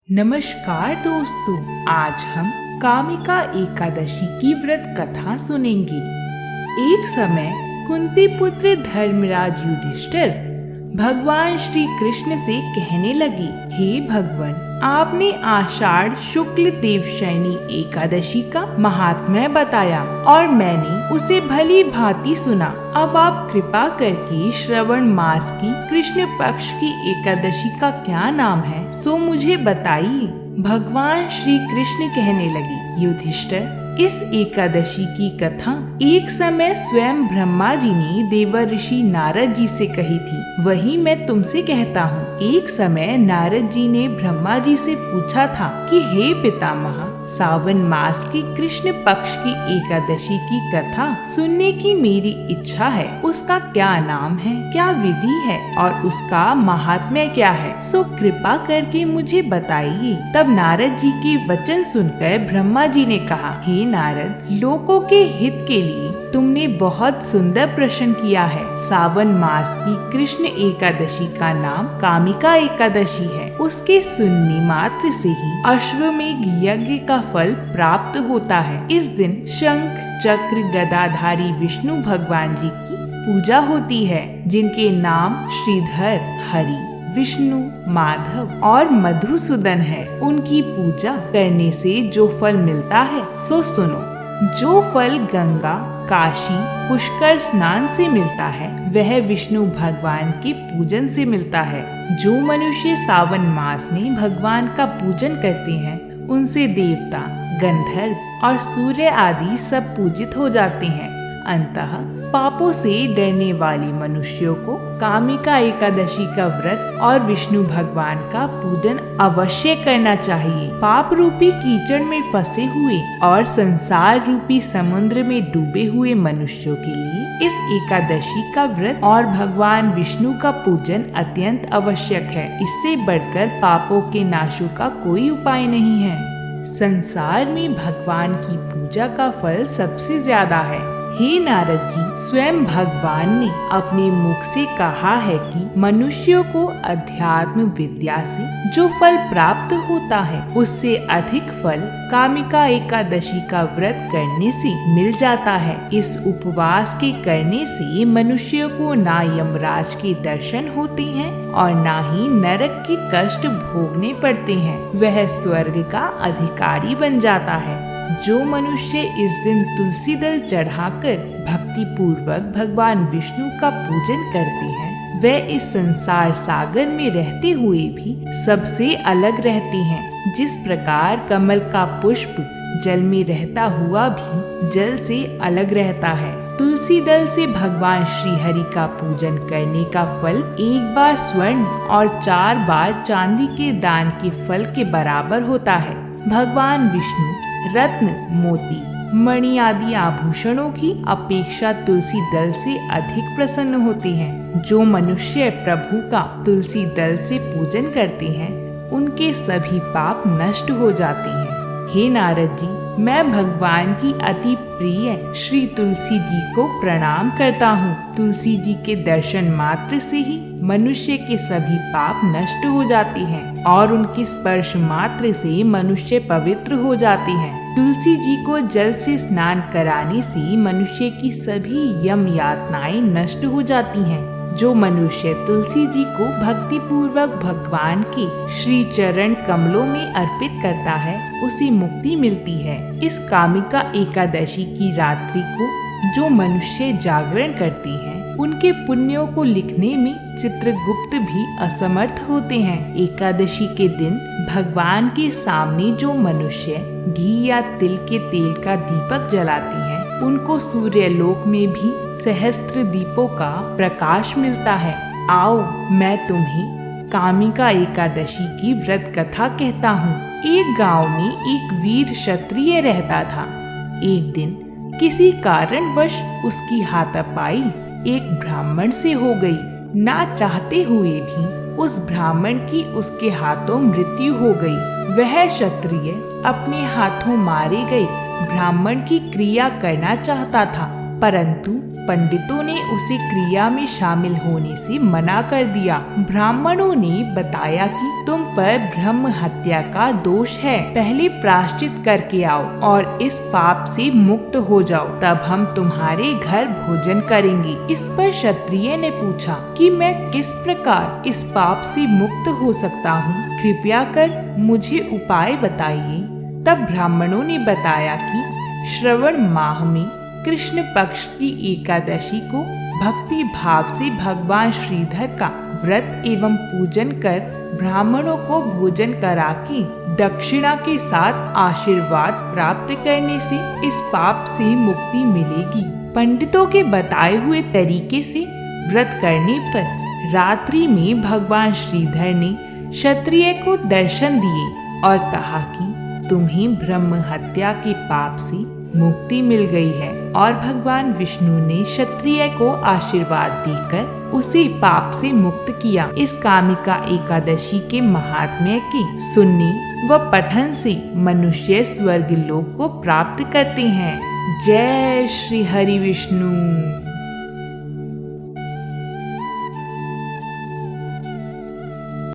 नमस्कार दोस्तों, आज हम कामिका एकादशी की व्रत कथा सुनेंगे। एक समय कुंती पुत्र धर्मराज युधिष्ठिर भगवान श्री कृष्ण से कहने लगे, हे भगवान, आपने आषाढ़ शुक्ल देवशयनी एकादशी का महात्म्य बताया और मैंने उसे भली भांति सुना। अब आप कृपा करके श्रवण मास की कृष्ण पक्ष की एकादशी का क्या नाम है, सो मुझे बताइए। भगवान श्री कृष्ण कहने लगे, युधिष्ठिर, इस एकादशी की कथा एक समय स्वयं ब्रह्मा जी ने देवर्षि नारद जी से कही थी, वही मैं तुमसे कहता हूँ। एक समय नारद जी ने ब्रह्मा जी से पूछा था कि हे पितामह, सावन मास की कृष्ण पक्ष की एकादशी की कथा सुनने की मेरी इच्छा है। उसका क्या नाम है, क्या विधि है और उसका महात्म्य क्या है, सो कृपा करके मुझे बताइए। तब नारद जी के वचन सुनकर ब्रह्मा जी ने कहा, हे नारद, लोगों के हित के लिए तुमने बहुत सुंदर प्रश्न किया है। सावन मास की कृष्ण एकादशी का नाम कामिका एकादशी है। उसके सुनने मात्र से ही अश्वमेघ यज्ञ का फल प्राप्त होता है। इस दिन शंख चक्र गदाधारी विष्णु भगवान जी की पूजा होती है, जिनके नाम श्रीधर, हरि, विष्णु, माधव और मधुसूदन है। उनकी पूजा करने से जो फल मिलता है सो सुनो। जो फल गंगा, काशी, पुष्कर स्नान से मिलता है, वह विष्णु भगवान के पूजन से मिलता है। जो मनुष्य सावन मास में भगवान का पूजन करते हैं, उनसे देवता, गंधर्व और सूर्य आदि सब पूजित हो जाते हैं। अंततः पापों से डरने वाले मनुष्यों को कामिका एकादशी का व्रत और विष्णु भगवान का पूजन अवश्य करना चाहिए। पाप रूपी कीचड़ में फंसे हुए और संसार रूपी समुद्र में डूबे हुए मनुष्यों के लिए इस एकादशी का व्रत और भगवान विष्णु का पूजन अत्यंत आवश्यक है। इससे बढ़कर पापों के नाशों का कोई उपाय नहीं है। संसार में भगवान की पूजा का फल सबसे ज्यादा है। हे नारद जी, स्वयं भगवान ने अपने मुख से कहा है कि मनुष्यों को अध्यात्म विद्या से जो फल प्राप्त होता है, उससे अधिक फल कामिका एकादशी का व्रत करने से मिल जाता है। इस उपवास के करने से मनुष्यों को ना यमराज के दर्शन होते हैं और ना ही नरक के कष्ट भोगने पड़ते हैं। वह स्वर्ग का अधिकारी बन जाता है। जो मनुष्य इस दिन तुलसी दल चढ़ाकर भक्ति पूर्वक भगवान विष्णु का पूजन करते हैं, वे इस संसार सागर में रहते हुए भी सबसे अलग रहते हैं। जिस प्रकार कमल का पुष्प जल में रहता हुआ भी जल से अलग रहता है, तुलसी दल से भगवान श्री हरि का पूजन करने का फल एक बार स्वर्ण और 4 बार चांदी के दान के फल के बराबर होता है। भगवान विष्णु रत्न, मोती, मणि आदि आभूषणों की अपेक्षा तुलसी दल से अधिक प्रसन्न होते हैं। जो मनुष्य प्रभु का तुलसी दल से पूजन करते हैं, उनके सभी पाप नष्ट हो जाते हैं। हे नारद जी, मैं भगवान की अति प्रिय श्री तुलसी जी को प्रणाम करता हूँ। तुलसी जी के दर्शन मात्र से ही मनुष्य के सभी पाप नष्ट हो जाते हैं और उनके स्पर्श मात्र से मनुष्य पवित्र हो जाते हैं। तुलसी जी को जल से स्नान कराने से मनुष्य की सभी यम यातनाएं नष्ट हो जाती हैं। जो मनुष्य तुलसी जी को भक्ति पूर्वक भगवान के श्री चरण कमलों में अर्पित करता है, उसे मुक्ति मिलती है। इस कामिका एकादशी की रात्रि को जो मनुष्य जागरण करते हैं, उनके पुण्यों को लिखने में चित्रगुप्त भी असमर्थ होते हैं। एकादशी के दिन भगवान के सामने जो मनुष्य घी या तिल के तेल का दीपक जलाते हैं, उनको सूर्यलोक में भी सहस्त्र दीपों का प्रकाश मिलता है। आओ, मैं तुम्हें कामिका एकादशी की व्रत कथा कहता हूँ। एक गांव में एक वीर क्षत्रिय रहता था। एक दिन किसी कारणवश उसकी हाथापाई एक ब्राह्मण से हो गई। ना चाहते हुए भी उस ब्राह्मण की उसके हाथों मृत्यु हो गई। वह क्षत्रिय अपने हाथों मारे गए ब्राह्मण की क्रिया करना चाहता था, परंतु पंडितों ने उसे क्रिया में शामिल होने से मना कर दिया। ब्राह्मणों ने बताया कि तुम पर ब्रह्म हत्या का दोष है, पहले प्रायश्चित करके आओ और इस पाप से मुक्त हो जाओ, तब हम तुम्हारे घर भोजन करेंगे। इस पर क्षत्रिय ने पूछा कि मैं किस प्रकार इस पाप से मुक्त हो सकता हूँ, कृपया कर मुझे उपाय बताइए। तब ब्राह्मणों ने बताया कि श्रवण माह में कृष्ण पक्ष की एकादशी को भक्ति भाव से भगवान श्रीधर का व्रत एवं पूजन कर ब्राह्मणों को भोजन करा के दक्षिणा के साथ आशीर्वाद प्राप्त करने से इस पाप से मुक्ति मिलेगी। पंडितों के बताए हुए तरीके से व्रत करने पर रात्रि में भगवान श्रीधर ने क्षत्रिय को दर्शन दिए और कहा कि तुम्हें ब्रह्म हत्या के पाप से मुक्ति मिल गई है, और भगवान विष्णु ने क्षत्रिय को आशीर्वाद देकर उसे पाप से मुक्त किया। इस कामिका एकादशी के महात्म्य के सुनने व पठन से मनुष्य स्वर्ग लोक को प्राप्त करते हैं। जय श्री हरि विष्णु।